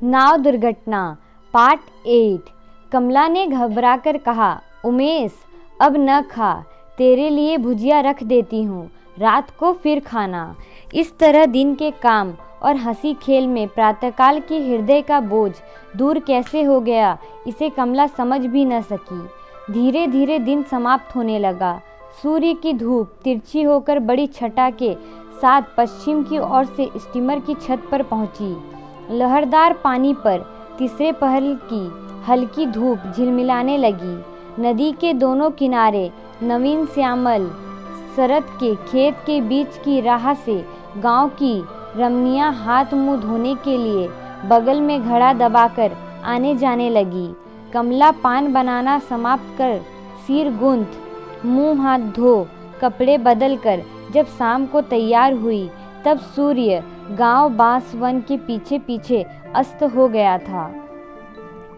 नाव दुर्घटना पार्ट 8। कमला ने घबराकर कहा, उमेश अब न खा, तेरे लिए भुजिया रख देती हूँ, रात को फिर खाना। इस तरह दिन के काम और हंसी खेल में प्रातःकाल के हृदय का बोझ दूर कैसे हो गया, इसे कमला समझ भी न सकी। धीरे धीरे दिन समाप्त होने लगा। सूर्य की धूप तिरछी होकर बड़ी छटा के साथ पश्चिम की ओर से स्टीमर की छत पर पहुंची। लहरदार पानी पर तीसरे पहर की हल्की धूप झिलमिलाने लगी। नदी के दोनों किनारे नवीन श्यामल शरद के खेत के बीच की राह से गांव की रमणियां हाथ मुंह धोने के लिए बगल में घड़ा दबाकर आने जाने लगी। कमला पान बनाना समाप्त कर सिर गूंथ, मुंह हाथ धो, कपड़े बदल कर जब शाम को तैयार हुई तब सूर्य गांव बांस वन के पीछे पीछे अस्त हो गया था।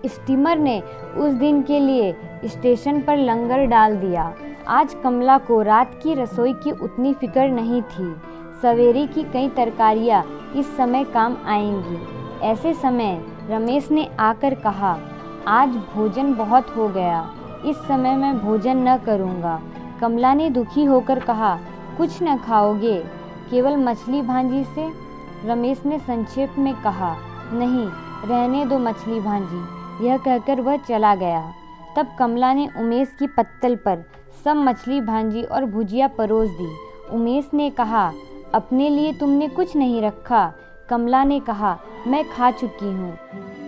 स्टीमर ने उस दिन के लिए स्टेशन पर लंगर डाल दिया। आज कमला को रात की रसोई की उतनी फिक्र नहीं थी। सवेरे की कई तरकारियां इस समय काम आएंगी। ऐसे समय रमेश ने आकर कहा, आज भोजन बहुत हो गया, इस समय मैं भोजन न करूँगा। कमला ने दुखी होकर कहा, कुछ न खाओगे, केवल मछली भांजी से? रमेश ने संक्षेप में कहा, नहीं, रहने दो मछली भांजी। यह कहकर वह चला गया। तब कमला ने उमेश की पत्तल पर सब मछली भांजी और भुजिया परोस दी। उमेश ने कहा, अपने लिए तुमने कुछ नहीं रखा? कमला ने कहा, मैं खा चुकी हूँ।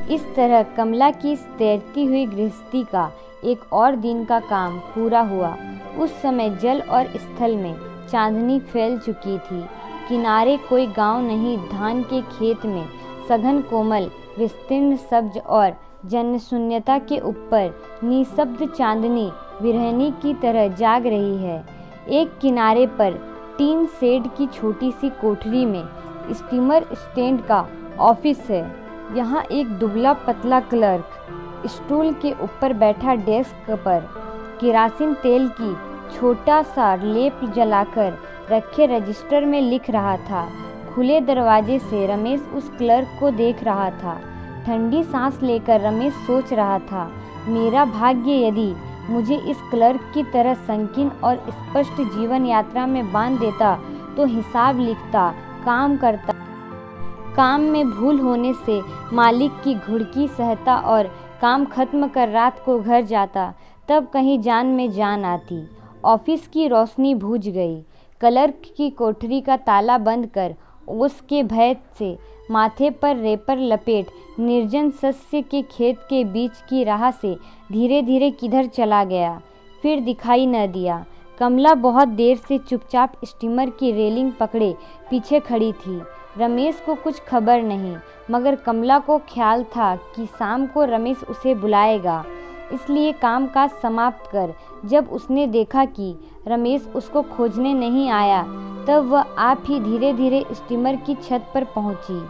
इस तरह कमला की इस तैरती हुई गृहस्थी का एक और दिन का काम पूरा हुआ। उस समय जल और स्थल में चांदनी फैल चुकी थी। किनारे कोई गांव नहीं, धान के खेत में सघन कोमल विस्तीर्ण सब्ज और जनशून्यता के ऊपर निशब्द चांदनी विरहनी की तरह जाग रही है। एक किनारे पर टीन शेड की छोटी सी कोठरी में स्टीमर स्टैंड का ऑफिस है। यहाँ एक दुबला पतला क्लर्क स्टूल के ऊपर बैठा डेस्क पर केरासिन तेल की छोटा सा लेप जलाकर रखे रजिस्टर में लिख रहा था। खुले दरवाजे से रमेश उस क्लर्क को देख रहा था। ठंडी सांस लेकर रमेश सोच रहा था, मेरा भाग्य यदि मुझे इस क्लर्क की तरह संकीर्ण और स्पष्ट जीवन यात्रा में बांध देता तो हिसाब लिखता, काम करता, काम में भूल होने से मालिक की घुड़की सहता और काम खत्म कर रात को घर जाता, तब कहीं जान में जान आती। ऑफिस की रोशनी बुझ गई। क्लर्क की कोठरी का ताला बंद कर ओस के भय से माथे पर रेपर लपेट निर्जन सस्य के खेत के बीच की राह से धीरे धीरे किधर चला गया, फिर दिखाई न दिया। कमला बहुत देर से चुपचाप स्टीमर की रेलिंग पकड़े पीछे खड़ी थी। रमेश को कुछ खबर नहीं, मगर कमला को ख्याल था कि शाम को रमेश उसे बुलाएगा। इसलिए कामकाज समाप्त कर जब उसने देखा कि रमेश उसको खोजने नहीं आया, तब वह आप ही धीरे धीरे स्टीमर की छत पर पहुंची।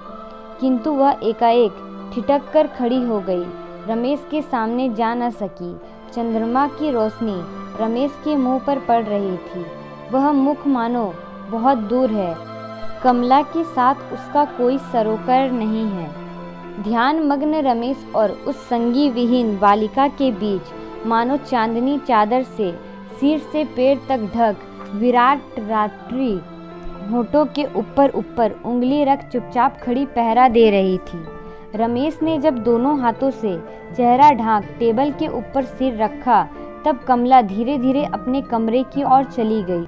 किंतु वह एकाएक ठिठक कर खड़ी हो गई। रमेश के सामने जा न सकी। चंद्रमा की रोशनी रमेश के मुंह पर पड़ रही थी। वह मुख मानो बहुत दूर है। कमला के साथ उसका कोई सरोकार नहीं है। ध्यान मग्न रमेश और उस संगी विहीन बालिका के बीच मानो चांदनी चादर से सिर से पैर तक ढक विराट रात्रि होठों के ऊपर ऊपर उंगली रख चुपचाप खड़ी पहरा दे रही थी। रमेश ने जब दोनों हाथों से चेहरा ढांक टेबल के ऊपर सिर रखा, तब कमला धीरे धीरे अपने कमरे की ओर चली गई।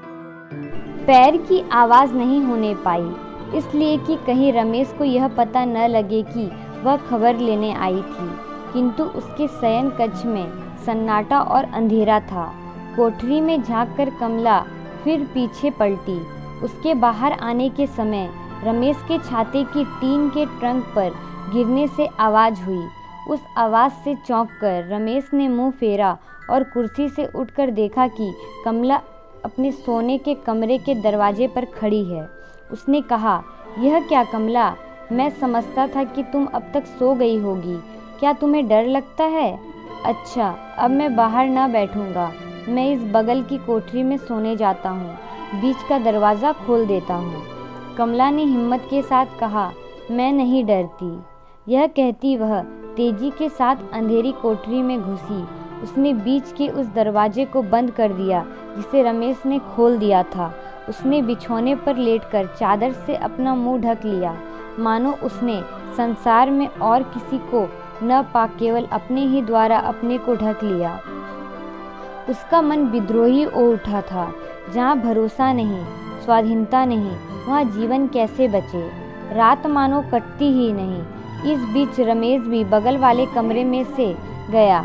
पैर की आवाज़ नहीं होने पाई, इसलिए कि कहीं रमेश को यह पता न लगे कि वह खबर लेने आई थी। किंतु उसके शयन कक्ष में सन्नाटा और अंधेरा था। कोठरी में झांककर कमला फिर पीछे पलटी। उसके बाहर आने के समय रमेश के छाते की टीन के ट्रंक पर गिरने से आवाज़ हुई। उस आवाज़ से चौंककर रमेश ने मुंह फेरा और कुर्सी से उठकर देखा कि कमला अपने सोने के कमरे के दरवाजे पर खड़ी है। उसने कहा, यह क्या कमला, मैं समझता था कि तुम अब तक सो गई होगी। क्या तुम्हें डर लगता है? अच्छा, अब मैं बाहर ना बैठूंगा, मैं इस बगल की कोठरी में सोने जाता हूँ, बीच का दरवाज़ा खोल देता हूँ। कमला ने हिम्मत के साथ कहा, मैं नहीं डरती। यह कहती वह तेजी के साथ अंधेरी कोठरी में घुसी। उसने बीच के उस दरवाजे को बंद कर दिया जिसे रमेश ने खोल दिया था। उसने बिछौने पर लेटकर चादर से अपना मुंह ढक लिया, मानो उसने संसार में और किसी को न पा केवल अपने ही द्वारा अपने को ढक लिया। उसका मन विद्रोही हो उठा था। जहाँ भरोसा नहीं, स्वाधीनता नहीं, वहाँ जीवन कैसे बचे। रात मानो कटती ही नहीं। इस बीच रमेश भी बगल वाले कमरे में से गया।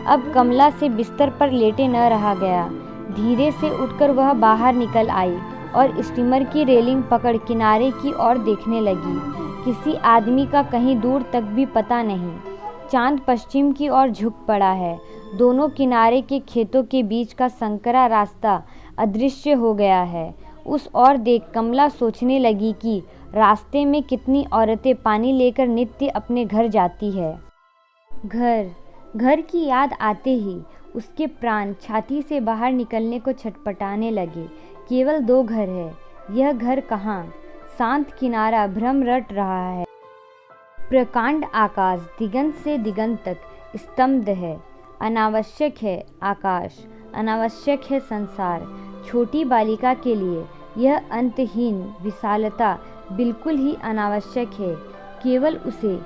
अब कमला से बिस्तर पर लेटे न रहा गया। धीरे से उठकर वह बाहर निकल आई और स्टीमर की रेलिंग पकड़ किनारे की ओर देखने लगी। किसी आदमी का कहीं दूर तक भी पता नहीं। चांद पश्चिम की ओर झुक पड़ा है। दोनों किनारे के खेतों के बीच का संकरा रास्ता अदृश्य हो गया है। उस ओर देख कमला सोचने लगी कि रास्ते में कितनी औरतें पानी लेकर नित्य अपने घर जाती है। घर की याद आते ही उसके प्राण छाती से बाहर निकलने को छटपटाने लगे। केवल 2 घर है। यह घर कहाँ? शांत किनारा भ्रम रट रहा है। प्रकांड आकाश दिगंत से दिगंत तक स्तब्ध है। अनावश्यक है आकाश, अनावश्यक है संसार। छोटी बालिका के लिए यह अंतहीन विशालता बिल्कुल ही अनावश्यक है। केवल उसे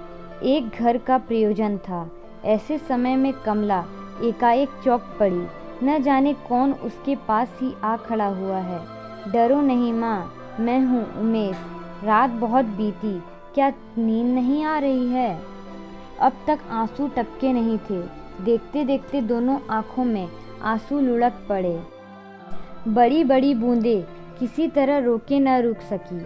एक घर का प्रयोजन था। ऐसे समय में कमला एकाएक चौंक पड़ी। न जाने कौन उसके पास ही आ खड़ा हुआ है। डरो नहीं माँ, मैं हूँ उमेश। रात बहुत बीती, क्या नींद नहीं आ रही है? अब तक आंसू टपके नहीं थे। देखते देखते दोनों आंखों में आंसू लुढ़क पड़े। बड़ी बड़ी बूंदें किसी तरह रोके न रुक सकी,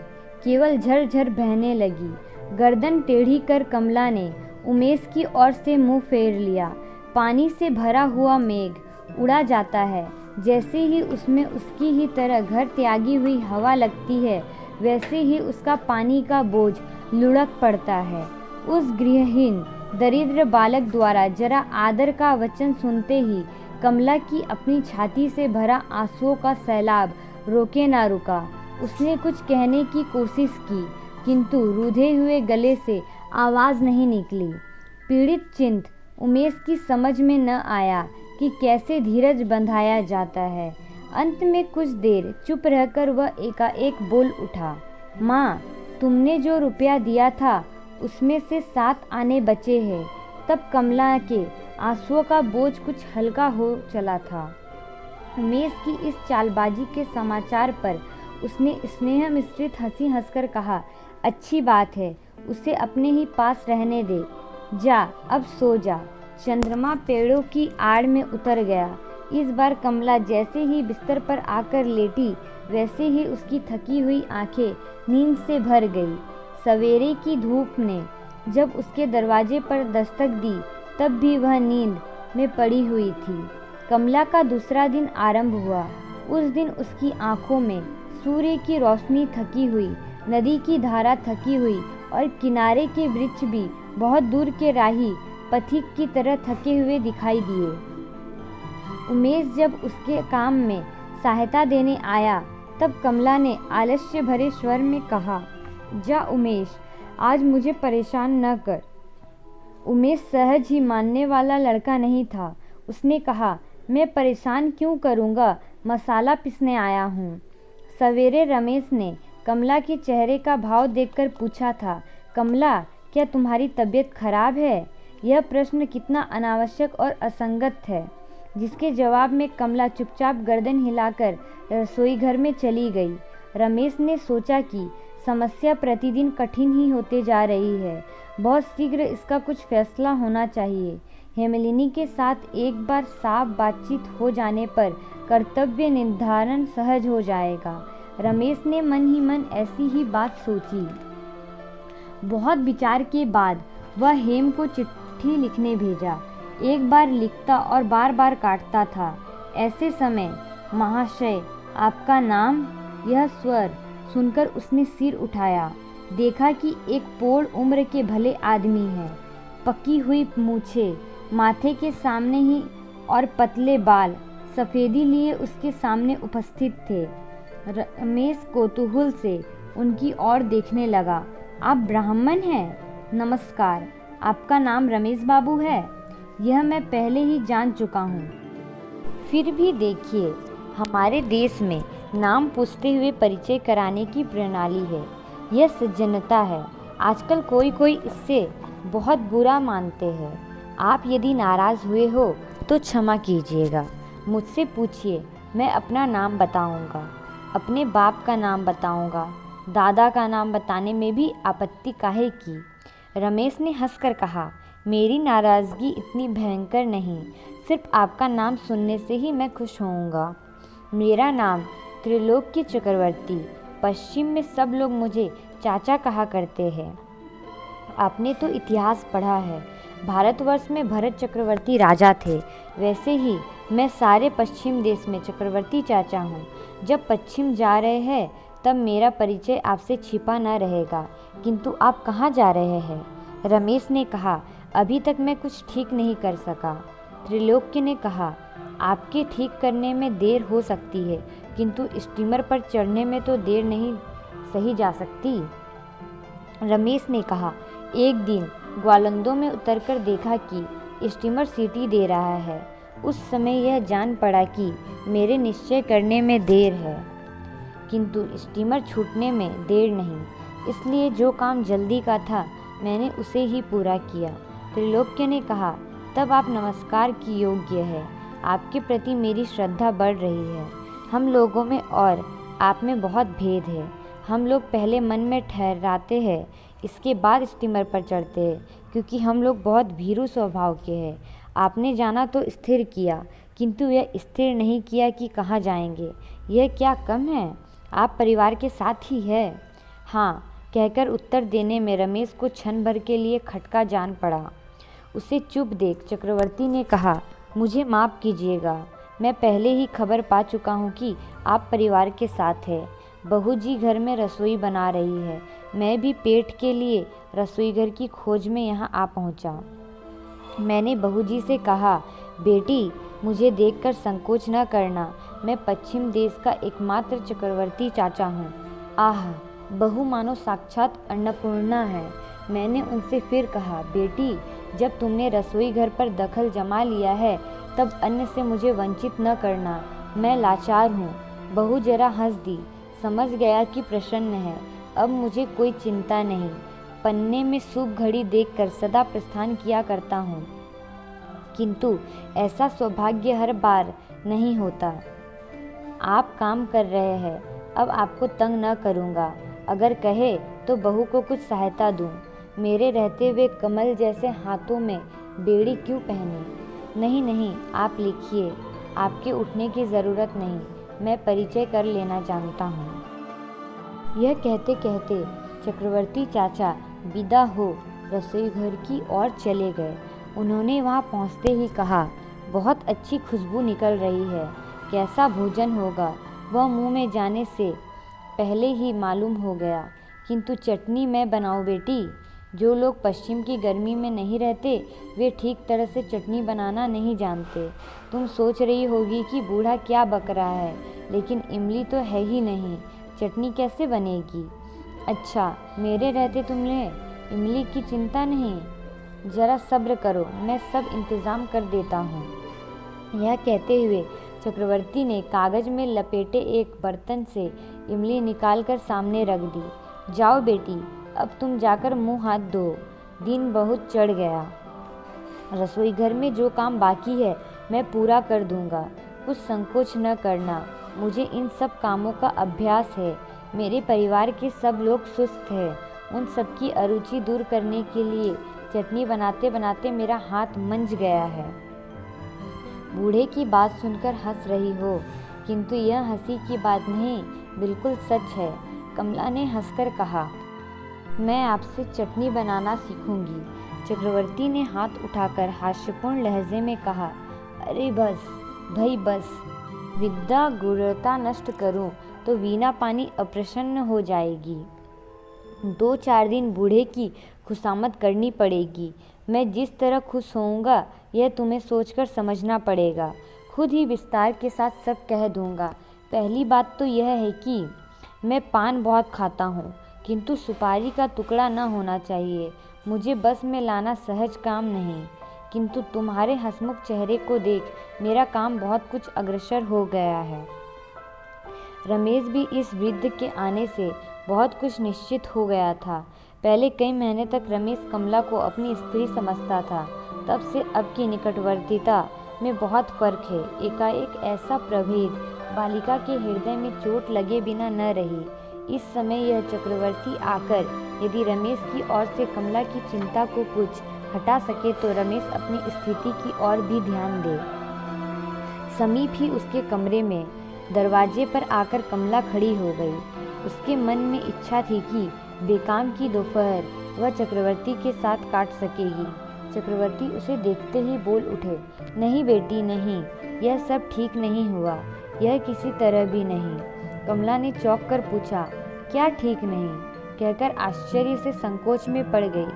केवल झरझर बहने लगी। गर्दन टेढ़ी कर कमला ने उमेश की ओर से मुंह फेर लिया। पानी से भरा हुआ मेघ उड़ा जाता है। जैसे ही उसमें उसकी ही तरह घर त्यागी हुई हवा लगती है, वैसे ही उसका पानी का बोझ लुढ़क पड़ता है। उस गृहहीन दरिद्र बालक द्वारा जरा आदर का वचन सुनते ही कमला की अपनी छाती से भरा आंसुओं का सैलाब रोके ना रुका। उसने कुछ कहने की कोशिश की, किंतु रूधे हुए गले से आवाज़ नहीं निकली। पीड़ित चिंत उमेश की समझ में न आया कि कैसे धीरज बंधाया जाता है। अंत में कुछ देर चुप रहकर वह एकाएक बोल उठा, माँ, तुमने जो रुपया दिया था उसमें से 7 आने बचे हैं। तब कमला के आंसुओं का बोझ कुछ हल्का हो चला था। उमेश की इस चालबाजी के समाचार पर उसने स्नेह मिश्रित हंसी हंसकर कहा, अच्छी बात है, उसे अपने ही पास रहने दे। जा, अब सो जा। चंद्रमा पेड़ों की आड़ में उतर गया। इस बार कमला जैसे ही बिस्तर पर आकर लेटी, वैसे ही उसकी थकी हुई आंखें नींद से भर गई। सवेरे की धूप ने जब उसके दरवाजे पर दस्तक दी, तब भी वह नींद में पड़ी हुई थी। कमला का दूसरा दिन आरंभ हुआ। उस दिन उसकी आंखों में सूर्य की रोशनी थकी हुई, नदी की धारा थकी हुई और किनारे के वृक्ष भी बहुत दूर के राही पथिक की तरह थके हुए दिखाई दिए। उमेश जब उसके काम में सहायता देने आया, तब कमला ने आलस्य भरे स्वर में कहा, जा उमेश, आज मुझे परेशान न कर। उमेश सहज ही मानने वाला लड़का नहीं था। उसने कहा, मैं परेशान क्यों करूँगा, मसाला पीसने आया हूँ। सवेरे रमेश ने कमला के चेहरे का भाव देखकर पूछा था, कमला, क्या तुम्हारी तबीयत खराब है? यह प्रश्न कितना अनावश्यक और असंगत है, जिसके जवाब में कमला चुपचाप गर्दन हिलाकर रसोई घर में चली गई। रमेश ने सोचा कि समस्या प्रतिदिन कठिन ही होते जा रही है। बहुत शीघ्र इसका कुछ फैसला होना चाहिए। हेमलिनी के साथ एक बार साफ बातचीत हो जाने पर कर्तव्य निर्धारण सहज हो जाएगा। रमेश ने मन ही मन ऐसी ही बात सोची। बहुत विचार के बाद वह हेम को चिट्ठी लिखने भेजा। एक बार लिखता और बार बार काटता था। ऐसे समय, महाशय, आपका नाम? यह स्वर सुनकर उसने सिर उठाया। देखा कि एक पोड़ उम्र के भले आदमी हैं। पकी हुई मूछें, माथे के सामने ही और पतले बाल सफ़ेदी लिए उसके सामने उपस्थित थे। रमेश कौतूहल से उनकी ओर देखने लगा। आप ब्राह्मण हैं? नमस्कार। आपका नाम रमेश बाबू है? यह मैं पहले ही जान चुका हूँ। फिर भी देखिए, हमारे देश में नाम पूछते हुए परिचय कराने की प्रणाली है। यह सज्जनता है। आजकल कोई कोई इससे बहुत बुरा मानते हैं। आप यदि नाराज़ हुए हो तो क्षमा कीजिएगा। मुझसे पूछिए, मैं अपना नाम बताऊंगा, अपने बाप का नाम बताऊंगा। दादा का नाम बताने में भी आपत्ति काहे की? रमेश ने हंसकर कहा, मेरी नाराज़गी इतनी भयंकर नहीं, सिर्फ आपका नाम सुनने से ही मैं खुश होऊंगा। मेरा नाम त्रिलोक्य चक्रवर्ती। पश्चिम में सब लोग मुझे चाचा कहा करते हैं। आपने तो इतिहास पढ़ा है। भारतवर्ष में भरत चक्रवर्ती राजा थे, वैसे ही मैं सारे पश्चिम देश में चक्रवर्ती चाचा हूँ। जब पश्चिम जा रहे हैं तब मेरा परिचय आपसे छिपा न रहेगा। किंतु आप कहाँ जा रहे हैं? रमेश ने कहा, अभी तक मैं कुछ ठीक नहीं कर सका। त्रिलोक्य ने कहा, आपके ठीक करने में देर हो सकती है, किंतु स्टीमर पर चढ़ने में तो देर नहीं सही जा सकती। रमेश ने कहा, एक दिन ग्वालंदों में उतरकर देखा कि स्टीमर सीटी दे रहा है। उस समय यह जान पड़ा कि मेरे निश्चय करने में देर है, किंतु स्टीमर छूटने में देर नहीं। इसलिए जो काम जल्दी का था मैंने उसे ही पूरा किया। त्रिलोक्य ने कहा, तब आप नमस्कार की योग्य है। आपके प्रति मेरी श्रद्धा बढ़ रही है। हम लोगों में और आप में बहुत भेद है। हम लोग पहले मन में ठहराते हैं, इसके बाद स्टीमर पर चढ़ते हैं, क्योंकि हम लोग बहुत भीरू स्वभाव के हैं। आपने जाना तो स्थिर किया, किंतु यह स्थिर नहीं किया कि कहाँ जाएंगे। यह क्या कम है? आप परिवार के साथ ही है। हाँ कहकर उत्तर देने में रमेश को क्षण भर के लिए खटका जान पड़ा। उसे चुप देख चक्रवर्ती ने कहा, मुझे माफ़ कीजिएगा, मैं पहले ही खबर पा चुका हूँ कि आप परिवार के साथ हैं। बहू जी घर में रसोई बना रही है। मैं भी पेट के लिए रसोई घर की खोज में यहाँ आ पहुँचा। मैंने बहू जी से कहा, बेटी मुझे देखकर संकोच न करना, मैं पश्चिम देश का एकमात्र चक्रवर्ती चाचा हूँ। आह, बहू मानो साक्षात अन्नपूर्णा है। मैंने उनसे फिर कहा, बेटी जब तुमने रसोई घर पर दखल जमा लिया है तब अन्न से मुझे वंचित न करना, मैं लाचार हूँ। बहू जरा हंस दी, समझ गया कि प्रसन्न है। अब मुझे कोई चिंता नहीं। पन्ने में शुभ घड़ी देखकर सदा प्रस्थान किया करता हूँ, किंतु ऐसा सौभाग्य हर बार नहीं होता। आप काम कर रहे हैं, अब आपको तंग न करूँगा। अगर कहे तो बहू को कुछ सहायता दूँ। मेरे रहते हुए कमल जैसे हाथों में बेड़ी क्यों पहने? नहीं नहीं, आप लिखिए, आपके उठने की ज़रूरत नहीं, मैं परिचय कर लेना जानता हूँ। यह कहते कहते चक्रवर्ती चाचा विदा हो रसोई घर की ओर चले गए। उन्होंने वहाँ पहुँचते ही कहा, बहुत अच्छी खुशबू निकल रही है। कैसा भोजन होगा वह मुँह में जाने से पहले ही मालूम हो गया। किंतु चटनी मैं बनाऊँ बेटी? जो लोग पश्चिम की गर्मी में नहीं रहते वे ठीक तरह से चटनी बनाना नहीं जानते। तुम सोच रही होगी कि बूढ़ा क्या बक रहा है, लेकिन इमली तो है ही नहीं, चटनी कैसे बनेगी? अच्छा, मेरे रहते तुम्हें इमली की चिंता नहीं। ज़रा सब्र करो, मैं सब इंतज़ाम कर देता हूँ। यह कहते हुए चक्रवर्ती ने कागज़ में लपेटे एक बर्तन से इमली निकालकर सामने रख दी। जाओ बेटी, अब तुम जाकर मुंह हाथ धो, दिन बहुत चढ़ गया। रसोई घर में जो काम बाकी है मैं पूरा कर दूंगा, कुछ संकोच न करना। मुझे इन सब कामों का अभ्यास है। मेरे परिवार के सब लोग सुस्त हैं, उन सबकी अरुचि दूर करने के लिए चटनी बनाते बनाते मेरा हाथ मंज गया है। बूढ़े की बात सुनकर हंस रही हो, किंतु यह हंसी की बात नहीं, बिल्कुल सच है। कमला ने हंसकर कहा, मैं आपसे चटनी बनाना सीखूंगी। चक्रवर्ती ने हाथ उठाकर हास्यपूर्ण लहजे में कहा, अरे बस भाई बस, विद्या गुणवत्ता नष्ट करूं तो वीणा पानी अप्रसन्न हो जाएगी। 2-4 दिन बूढ़े की खुशामद करनी पड़ेगी। मैं जिस तरह खुश होऊंगा यह तुम्हें सोचकर समझना पड़ेगा। खुद ही विस्तार के साथ सब कह दूंगा। पहली बात तो यह है कि मैं पान बहुत खाता हूँ, किंतु सुपारी का टुकड़ा न होना चाहिए। मुझे बस में लाना सहज काम नहीं, किंतु तुम्हारे हंसमुख चेहरे को देख मेरा काम बहुत कुछ अग्रसर हो गया है। रमेश भी इस वृद्ध के आने से बहुत कुछ निश्चित हो गया था। पहले कई महीने तक रमेश कमला को अपनी स्त्री समझता था, तब से अब की निकटवर्तीता में बहुत फर्क है। एकाएक ऐसा प्रभेद बालिका के हृदय में चोट लगे बिना न रही। इस समय यह चक्रवर्ती आकर यदि रमेश की ओर से कमला की चिंता को कुछ हटा सके तो रमेश अपनी स्थिति की ओर भी ध्यान दे। समीप ही उसके कमरे में दरवाजे पर आकर कमला खड़ी हो गई। उसके मन में इच्छा थी कि बेकाम की दोपहर वह चक्रवर्ती के साथ काट सकेगी। चक्रवर्ती उसे देखते ही बोल उठे, नहीं बेटी नहीं, यह सब ठीक नहीं हुआ, यह किसी तरह भी नहीं। कमला ने चौंक कर पूछा, क्या ठीक नहीं? कहकर आश्चर्य से संकोच में पड़ गई।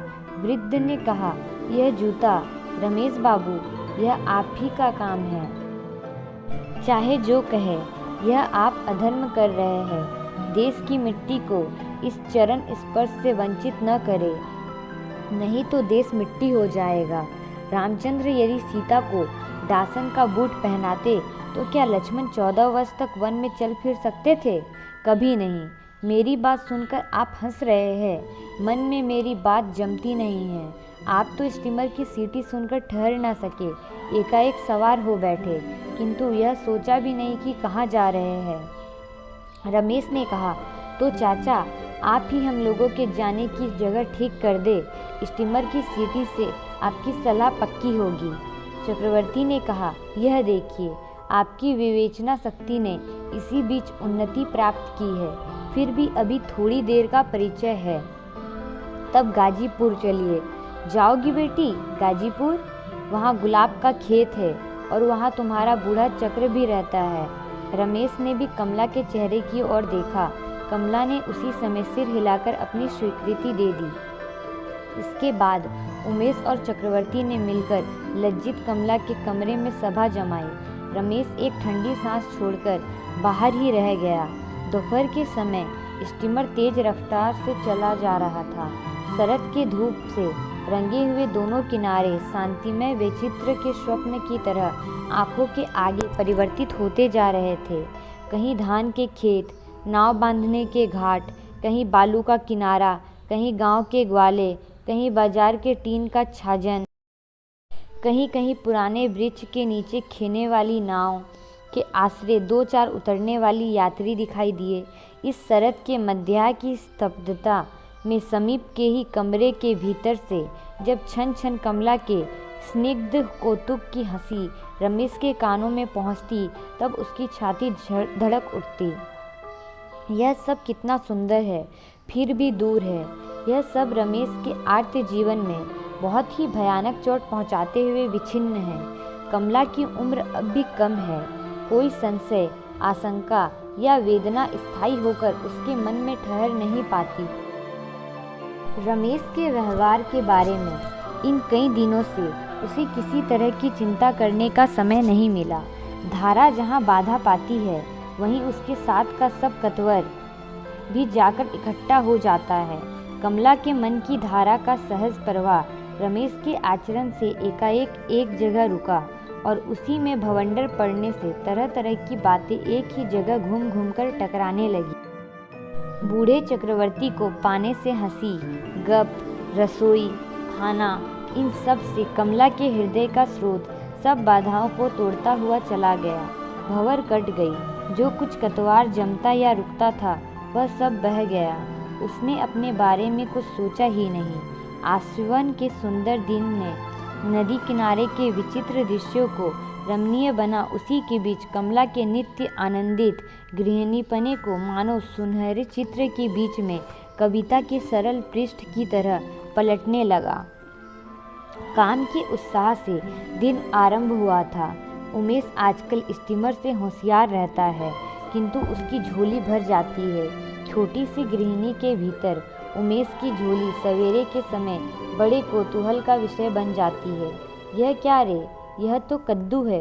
वृद्ध ने कहा, यह जूता रमेश बाबू, यह आप ही का काम है। चाहे जो कहे, यह आप अधर्म कर रहे हैं। देश की मिट्टी को इस चरण स्पर्श से वंचित न करे, नहीं तो देश मिट्टी हो जाएगा। रामचंद्र यदि सीता को दासन का बूट पहनाते तो क्या लक्ष्मण 14 वर्ष तक वन में चल फिर सकते थे? कभी नहीं। मेरी बात सुनकर आप हंस रहे हैं, मन में मेरी बात जमती नहीं है। आप तो स्टीमर की सीटी सुनकर ठहर न सके, एकाएक सवार हो बैठे, किंतु यह सोचा भी नहीं कि कहाँ जा रहे हैं। रमेश ने कहा, तो चाचा आप ही हम लोगों के जाने की जगह ठीक कर दे, स्टीमर की सीटी से आपकी सलाह पक्की होगी। चक्रवर्ती ने कहा, यह देखिए, आपकी विवेचना शक्ति ने इसी बीच उन्नति प्राप्त की है, फिर भी अभी थोड़ी देर का परिचय है। तब गाजीपुर चलिए। जाओगी बेटी गाजीपुर? वहाँ गुलाब का खेत है और वहाँ तुम्हारा बूढ़ा चक्र भी रहता है। रमेश ने भी कमला के चेहरे की ओर देखा। कमला ने उसी समय सिर हिलाकर अपनी स्वीकृति दे दी। इसके बाद उमेश और चक्रवर्ती ने मिलकर लज्जित कमला के कमरे में सभा जमाई। रमेश एक ठंडी सांस छोड़कर बाहर ही रह गया। दोपहर के समय स्टीमर तेज रफ्तार से चला जा रहा था। शरद के धूप से रंगे हुए दोनों किनारे शांतिमय विचित्र के स्वप्न की तरह आंखों के आगे परिवर्तित होते जा रहे थे। कहीं धान के खेत, नाव बांधने के घाट, कहीं बालू का किनारा, कहीं गांव के ग्वाले, कहीं बाजार के टीन का छाजन, कहीं कहीं पुराने वृक्ष के नीचे खेने वाली नाव के आश्रय 2-4 उतरने वाली यात्री दिखाई दिए। इस शरद के मध्याह्न की स्तब्धता में समीप के ही कमरे के भीतर से जब छन छन कमला के स्निग्ध कौतुक की हंसी रमेश के कानों में पहुंचती, तब उसकी छाती धड़क उठती। यह सब कितना सुंदर है, फिर भी दूर है। यह सब रमेश के आर्त जीवन में बहुत ही भयानक चोट पहुंचाते हुए विच्छिन्न है। कमला की उम्र अब भी कम है। कोई संशय, आशंका या वेदना स्थायी होकर उसके मन में ठहर नहीं पाती। रमेश के व्यवहार के बारे में इन कई दिनों से उसे किसी तरह की चिंता करने का समय नहीं मिला। धारा जहाँ बाधा पाती है, वहीं उसके साथ का सब कतवर भी जाकर इकट्ठा हो जाता है। कमला के मन की धारा का सहज प्रवाह रमेश के आचरण से एकाएक एक जगह रुका और उसी में भवंडर पड़ने से तरह तरह की बातें एक ही जगह घूम घूम कर टकराने लगी। बूढ़े चक्रवर्ती को पाने से हंसी, गप, रसोई, खाना, इन सब से कमला के हृदय का स्रोत सब बाधाओं को तोड़ता हुआ चला गया। भंवर कट गई। जो कुछ कतवार जमता या रुकता था, वह सब बह गया। उसने अपने बारे में कुछ सोचा ही नहीं। आश्वन के सुंदर दिन ने नदी किनारे के विचित्र दृश्यों को रमणीय बना। उसी के बीच कमला के नित्य आनंदित गृहिणीपने को मानो सुनहरे चित्र के बीच में कविता के सरल पृष्ठ की तरह पलटने लगा। काम के उत्साह से दिन आरंभ हुआ था। उमेश आजकल स्टीमर से होशियार रहता है, किंतु उसकी झोली भर जाती है। छोटी सी गृहिणी के भीतर उमेश की झोली सवेरे के समय बड़े कौतूहल का विषय बन जाती है। यह क्या रे, यह तो कद्दू है।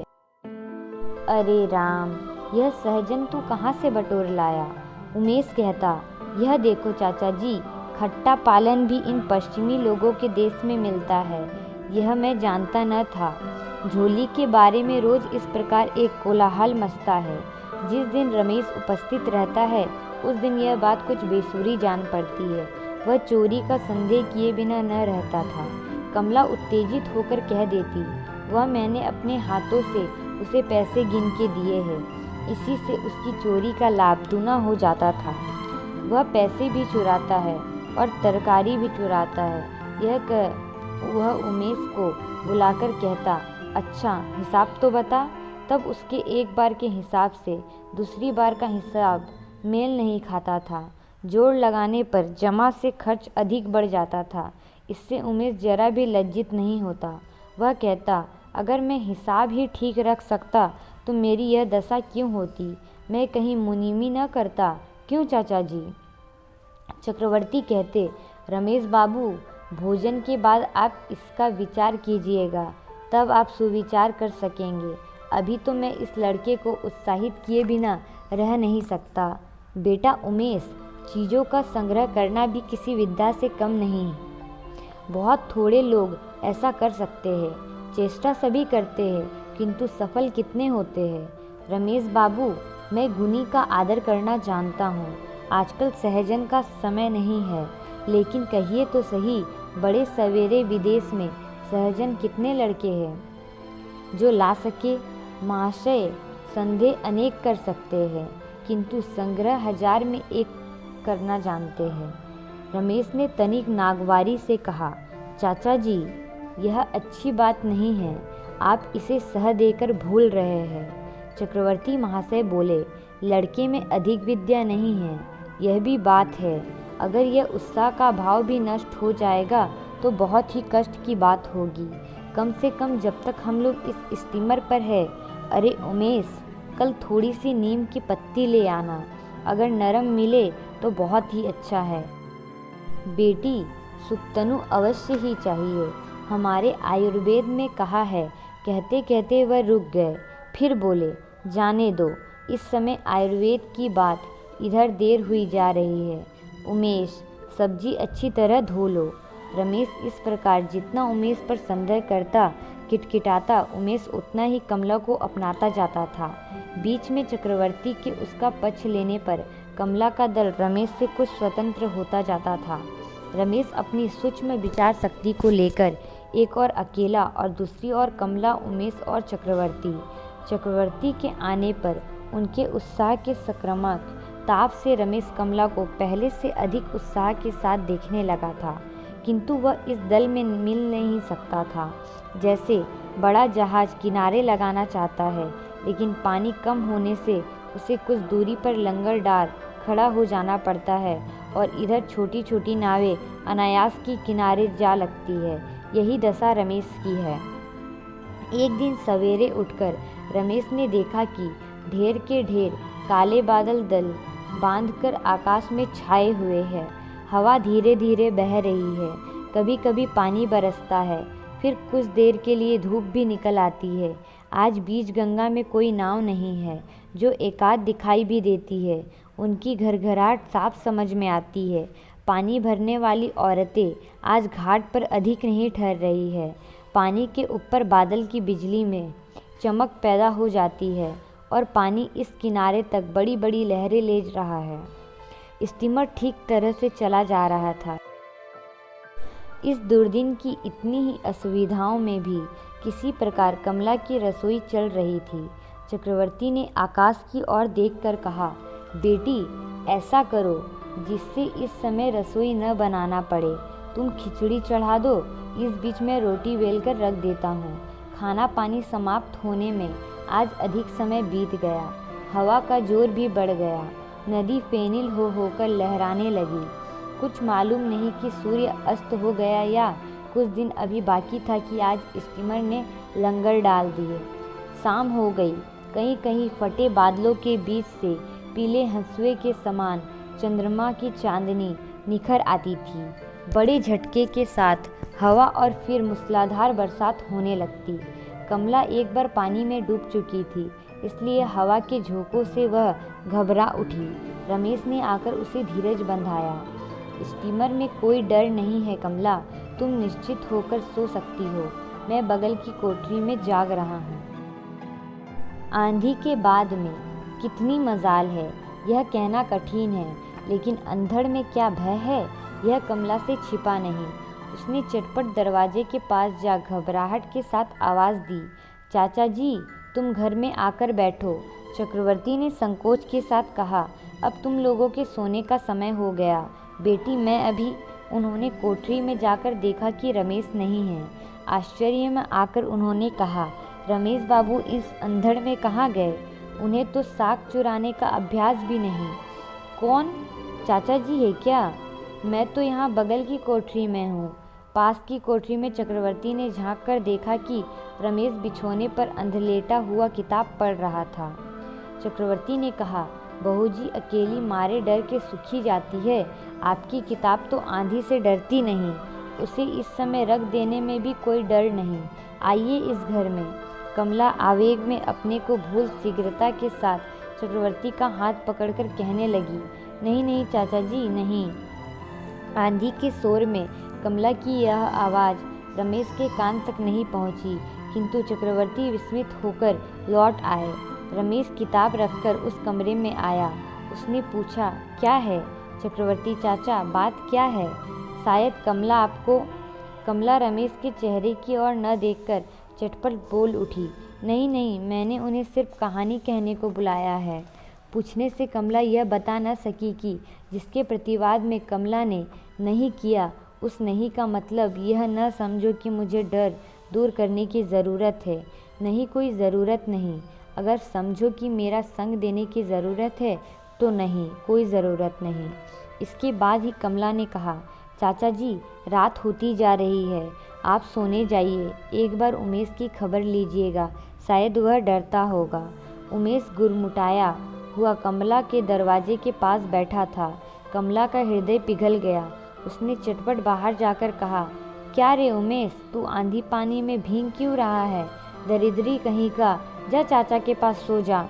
अरे राम, यह सहजन तू कहाँ से बटोर लाया? उमेश कहता, यह देखो चाचा जी, खट्टा पालन भी इन पश्चिमी लोगों के देश में मिलता है, यह मैं जानता न था। झोली के बारे में रोज इस प्रकार एक कोलाहल मचता है। जिस दिन रमेश उपस्थित रहता है उस दिन यह बात कुछ बेसुरी जान पड़ती है। वह चोरी का संदेह किए बिना न रहता था। कमला उत्तेजित होकर कह देती, वह मैंने अपने हाथों से उसे पैसे गिन के दिए हैं, इसी से उसकी चोरी का लाभ दूना हो जाता था। वह पैसे भी चुराता है और तरकारी भी चुराता है। यह कह वह उमेश को बुलाकर कहता, अच्छा हिसाब तो बता। तब उसके एक बार के हिसाब से दूसरी बार का हिसाब मेल नहीं खाता था। जोड़ लगाने पर जमा से खर्च अधिक बढ़ जाता था। इससे उमेश जरा भी लज्जित नहीं होता। वह कहता, अगर मैं हिसाब ही ठीक रख सकता तो मेरी यह दशा क्यों होती? मैं कहीं मुनीमी न करता, क्यों चाचा जी? चक्रवर्ती कहते, रमेश बाबू, भोजन के बाद आप इसका विचार कीजिएगा, तब आप सुविचार कर सकेंगे। अभी तो मैं इस लड़के को उत्साहित किए बिना रह नहीं सकता। बेटा उमेश, चीज़ों का संग्रह करना भी किसी विद्या से कम नहीं है। बहुत थोड़े लोग ऐसा कर सकते हैं। चेष्टा सभी करते हैं, किंतु सफल कितने होते हैं? रमेश बाबू, मैं गुनी का आदर करना जानता हूँ। आजकल सहजन का समय नहीं है, लेकिन कहिए तो सही, बड़े सवेरे विदेश में सहजन कितने लड़के हैं जो ला सके? महाशय, संदेह अनेक कर सकते हैं, किंतु संग्रह 1000 में एक करना जानते हैं। रमेश ने तनिक नागवारी से कहा, चाचा जी, यह अच्छी बात नहीं है, आप इसे सह देकर भूल रहे हैं। चक्रवर्ती महाशय बोले, लड़के में अधिक विद्या नहीं है, यह भी बात है। अगर यह उत्साह का भाव भी नष्ट हो जाएगा तो बहुत ही कष्ट की बात होगी। कम से कम जब तक हम लोग इस स्टीमर पर है। अरे उमेश, कल थोड़ी सी नीम की पत्ती ले आना, अगर नरम मिले तो बहुत ही अच्छा है। बेटी, सुक्तनु अवश्य ही चाहिए, हमारे आयुर्वेद में कहा है। कहते कहते वह रुक गए, फिर बोले, जाने दो, इस समय आयुर्वेद की बात, इधर देर हुई जा रही है। उमेश, सब्जी अच्छी तरह धो लो। रमेश इस प्रकार जितना उमेश पर संदेह करता, किटकिटाता, उमेश उतना ही कमला को अपनाता जाता था। बीच में चक्रवर्ती के उसका पक्ष लेने पर कमला का दल रमेश से कुछ स्वतंत्र होता जाता था। रमेश अपनी सूक्ष्म विचार शक्ति को लेकर एक और अकेला और दूसरी ओर कमला, उमेश और चक्रवर्ती। चक्रवर्ती के आने पर उनके उत्साह के संक्रामक ताप से रमेश कमला को पहले से अधिक उत्साह के साथ देखने लगा था, किंतु वह इस दल में मिल नहीं सकता था। जैसे बड़ा जहाज किनारे लगाना चाहता है, लेकिन पानी कम होने से उसे कुछ दूरी पर लंगर डाल खड़ा हो जाना पड़ता है और इधर छोटी छोटी नावें अनायास की किनारे जा लगती है। यही दशा रमेश की है। एक दिन सवेरे उठकर रमेश ने देखा कि ढेर के ढेर काले बादल दल बांधकर आकाश में छाए हुए हैं। हवा धीरे धीरे बह रही है, कभी कभी पानी बरसता है, फिर कुछ देर के लिए धूप भी निकल आती है। आज बीच गंगा में कोई नाव नहीं है, जो एकाध दिखाई भी देती है। उनकी घरघराहट साफ समझ में आती है। पानी भरने वाली औरतें आज घाट पर अधिक नहीं ठहर रही है। पानी के ऊपर बादल की बिजली में चमक पैदा हो जाती है और पानी इस किनारे तक बड़ी बड़ी लहरें ले रहा है। स्टीमर ठीक तरह से चला जा रहा था। इस दुर्दिन की इतनी ही असुविधाओं में भी किसी प्रकार कमला की रसोई चल रही थी। चक्रवर्ती ने आकाश की ओर देखकर कहा, बेटी, ऐसा करो जिससे इस समय रसोई न बनाना पड़े। तुम खिचड़ी चढ़ा दो, इस बीच में रोटी बेलकर रख देता हूँ। खाना पानी समाप्त होने में आज अधिक समय बीत गया। हवा का जोर भी बढ़ गया। नदी फेनिल हो होकर लहराने लगी। कुछ मालूम नहीं कि सूर्य अस्त हो गया या कुछ दिन अभी बाकी था कि आज स्टीमर ने लंगर डाल दिए। शाम हो गई। कहीं कहीं फटे बादलों के बीच से पीले हंसुए के समान चंद्रमा की चांदनी निखर आती थी। बड़े झटके के साथ हवा और फिर मूसलाधार बरसात होने लगती। कमला एक बार पानी में डूब चुकी थी, इसलिए हवा के झोंकों से वह घबरा उठी। रमेश ने आकर उसे धीरज बंधाया। स्टीमर में कोई डर नहीं है कमला, तुम निश्चित होकर सो सकती हो। मैं बगल की कोठरी में जाग रहा हूँ। आंधी के बाद में कितनी मजाल है, यह कहना कठिन है, लेकिन अंधड़ में क्या भय है, यह कमला से छिपा नहीं। उसने चटपट दरवाजे के पास जा घबराहट के साथ आवाज़ दी, चाचा जी, तुम घर में आकर बैठो। चक्रवर्ती ने संकोच के साथ कहा, अब तुम लोगों के सोने का समय हो गया बेटी, मैं अभी। उन्होंने कोठरी में जाकर देखा कि रमेश नहीं है। आश्चर्य में आकर उन्होंने कहा, रमेश बाबू इस अंधड़ में कहाँ गए? उन्हें तो साग चुराने का अभ्यास भी नहीं। कौन? चाचा जी है क्या? मैं तो यहाँ बगल की कोठरी में हूँ। पास की कोठरी में चक्रवर्ती ने झांक कर देखा कि रमेश बिछौने पर अंधलेटा हुआ किताब पढ़ रहा था। चक्रवर्ती ने कहा, बहू जी अकेली मारे डर के सुखी जाती है, आपकी किताब तो आंधी से डरती नहीं, उसे इस समय रख देने में भी कोई डर नहीं। आइए इस घर में। कमला आवेग में अपने को भूल शीघ्रता के साथ चक्रवर्ती का हाथ पकड़कर कहने लगी, नहीं नहीं चाचा जी नहीं। आंधी के शोर में कमला की यह आवाज़ रमेश के कान तक नहीं पहुंची, किंतु चक्रवर्ती विस्मित होकर लौट आए। रमेश किताब रखकर उस कमरे में आया। उसने पूछा, क्या है? चक्रवर्ती चाचा, बात क्या है? शायद कमला रमेश के चेहरे की ओर न देखकर चटपट बोल उठी, नहीं नहीं, मैंने उन्हें सिर्फ कहानी कहने को बुलाया है। पूछने से कमला यह बता न सकी कि जिसके प्रतिवाद में कमला ने नहीं किया, उस नहीं का मतलब यह न समझो कि मुझे डर दूर करने की ज़रूरत है। नहीं, कोई ज़रूरत नहीं। अगर समझो कि मेरा संग देने की ज़रूरत है तो नहीं, कोई ज़रूरत नहीं। इसके बाद ही कमला ने कहा, चाचा जी, रात होती जा रही है, आप सोने जाइए। एक बार उमेश की खबर लीजिएगा, शायद वह डरता होगा। उमेश गुरमुटाया हुआ कमला के दरवाजे के पास बैठा था। कमला का हृदय पिघल गया। उसने चटपट बाहर जाकर कहा, क्या रे उमेश, तू आंधी पानी में भीग क्यों रहा है? दरिद्री कहीं का, जा चाचा के पास सो जा।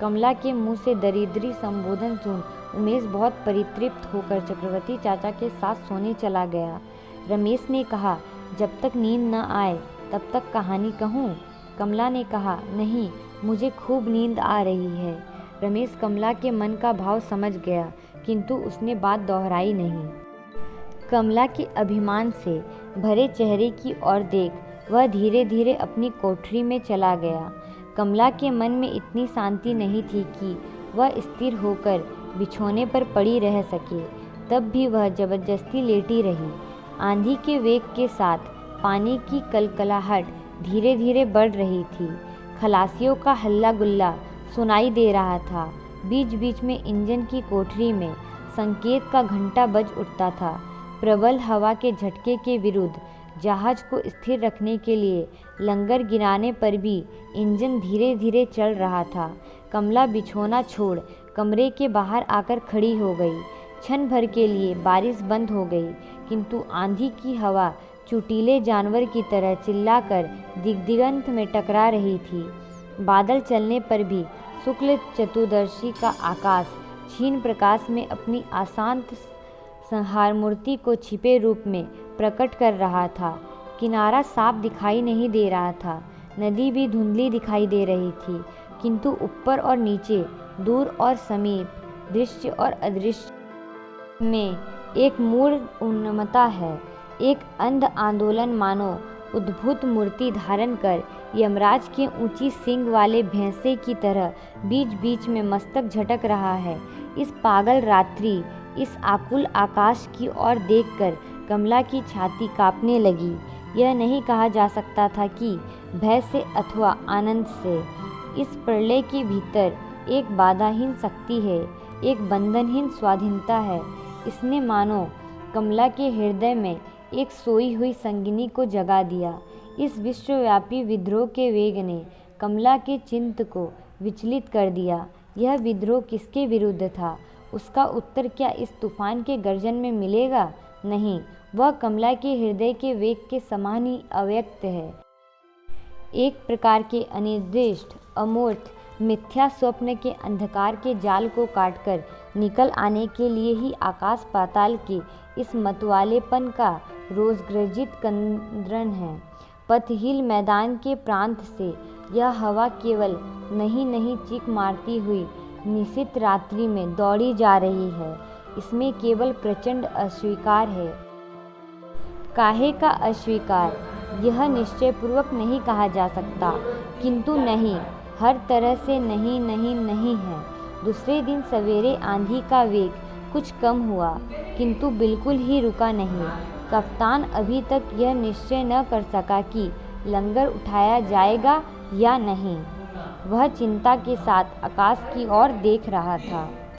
कमला के मुंह से दरिद्री संबोधन सुन उमेश बहुत परितृप्त होकर चक्रवर्ती चाचा के साथ सोने चला गया। रमेश ने कहा, जब तक नींद न आए तब तक कहानी कहूँ? कमला ने कहा, नहीं, मुझे खूब नींद आ रही है। रमेश कमला के मन का भाव समझ गया, किंतु उसने बात दोहराई नहीं। कमला के अभिमान से भरे चेहरे की ओर देख वह धीरे धीरे अपनी कोठरी में चला गया। कमला के मन में इतनी शांति नहीं थी कि वह स्थिर होकर बिछौने पर पड़ी रह सके, तब भी वह जबरदस्ती लेटी रही। आंधी के वेग के साथ पानी की कलकलाहट धीरे धीरे बढ़ रही थी। खलासियों का हल्ला गुल्ला सुनाई दे रहा था। बीच बीच में इंजन की कोठरी में संकेत का घंटा बज उठता था। प्रबल हवा के झटके के विरुद्ध जहाज को स्थिर रखने के लिए लंगर गिराने पर भी इंजन धीरे धीरे चल रहा था। कमला बिछौना छोड़ कमरे के बाहर आकर खड़ी हो गई। क्षण भर के लिए बारिश बंद हो गई, किंतु आंधी की हवा चुटीले जानवर की तरह चिल्लाकर दिग्दिगंत में टकरा रही थी। बादल चलने पर भी शुक्ल चतुर्दशी का आकाश क्षीण प्रकाश में अपनी अशांत संहार मूर्ति को छिपे रूप में प्रकट कर रहा था। किनारा साफ दिखाई नहीं दे रहा था। नदी भी धुंधली दिखाई दे रही थी, किंतु ऊपर और नीचे, दूर और समीप, दृश्य और अदृश्य में एक मूढ़ उन्मत्ता है। एक अंध आंदोलन मानो उद्भूत मूर्ति धारण कर यमराज के ऊंची सींग वाले भैंसे की तरह बीच बीच में मस्तक झटक रहा है। इस पागल रात्रि, इस आकुल आकाश की ओर देखकर कमला की छाती कांपने लगी। यह नहीं कहा जा सकता था कि भय से अथवा आनंद से। इस प्रलय के भीतर एक बाधाहीन शक्ति है, एक बंधनहीन स्वाधीनता है। इसने मानो कमला के हृदय में एक सोई हुई संगिनी को जगा दिया। इस विश्वव्यापी विद्रोह के वेग ने कमला के चित्त को विचलित कर दिया। यह विद्रोह किसके विरुद्ध था? उसका उत्तर क्या इस तूफान के गर्जन में मिलेगा? नहीं, वह कमला के हृदय के वेग के समान ही अव्यक्त है। एक प्रकार के अनिर्दिष्ट, अमूर्त, मिथ्या स्वप्न के अंधकार के जाल को काटकर निकल आने के लिए ही आकाश पाताल के इस मतवालेपन का रोज़ग्रजित कंदन है। पथहील मैदान के प्रांत से यह हवा केवल नहीं चीख मारती हुई निशित रात्रि में दौड़ी जा रही है। इसमें केवल प्रचंड अस्वीकार है। काहे का अस्वीकार, यह निश्चयपूर्वक नहीं कहा जा सकता, किंतु नहीं, हर तरह से नहीं है। दूसरे दिन सवेरे आंधी का वेग कुछ कम हुआ, किंतु बिल्कुल ही रुका नहीं। कप्तान अभी तक यह निश्चय न कर सका कि लंगर उठाया जाएगा या नहीं। वह चिंता के साथ आकाश की ओर देख रहा था।